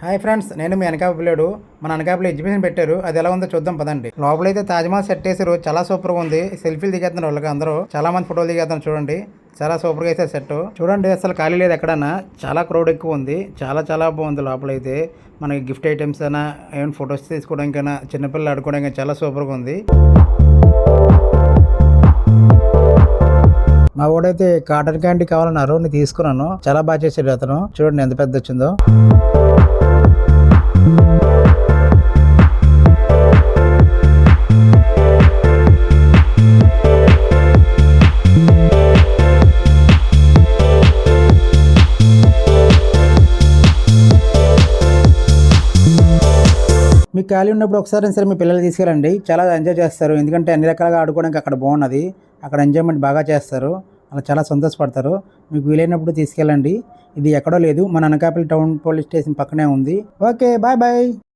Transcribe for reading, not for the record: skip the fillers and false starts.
Hi friends, నేను మీ అనకాపల్లిడు. మన Anakapalli exhibition పెట్టారు. అది ఎలా ఉందో చూద్దాం పదండి. లోపలైతే తాజ్మహల్ సెట్ వేసారు. చాలా సూపర్ గా ఉంది. సెల్ఫీలు దిగేస్తున్నారు వాళ్ళకి అందరూ. చాలా మంది ఫోటోలు దిగేస్తున్నారు చూడండి. చాలా సూపర్ గా అయితే సెట్ చూడండి. అసలు ఖాళీ లేదు ఎక్కడన్నా. చాలా క్రౌడ్ ఎక్కువ ఉంది. చాలా చాలా బాగుంది. లోపలైతే మనకి గిఫ్ట్ ఐటమ్స్ అయినా ఏమైనా ఫొటోస్ తీసుకోవడానికైనా చిన్నపిల్లలు ఆడుకోవడానికి చాలా సూపర్గా ఉంది. మా ఊడైతే కాటన్ క్యాండీ కావాలన్నారు, నేను తీసుకున్నాను. చాలా బాగా చేసాడు అతను. చూడండి ఎంత పెద్ద వచ్చిందో. మీకు ఖాళీ ఉన్నప్పుడు ఒకసారి సరే మీ పిల్లలు తీసుకెళ్ళండి. చాలా ఎంజాయ్ చేస్తారు. ఎందుకంటే అన్ని రకాలుగా ఆడుకోవడానికి అక్కడ బాగున్నది. అక్కడ ఎంజాయ్మెంట్ బాగా చేస్తారు. అలా చాలా సంతోషపడతారు. మీకు వీలైనప్పుడు తీసుకెళ్ళండి. ఇది ఎక్కడో లేదు, మన అనకాపల్లి టౌన్ పోలీస్ స్టేషన్ పక్కనే ఉంది. Okay, bye bye.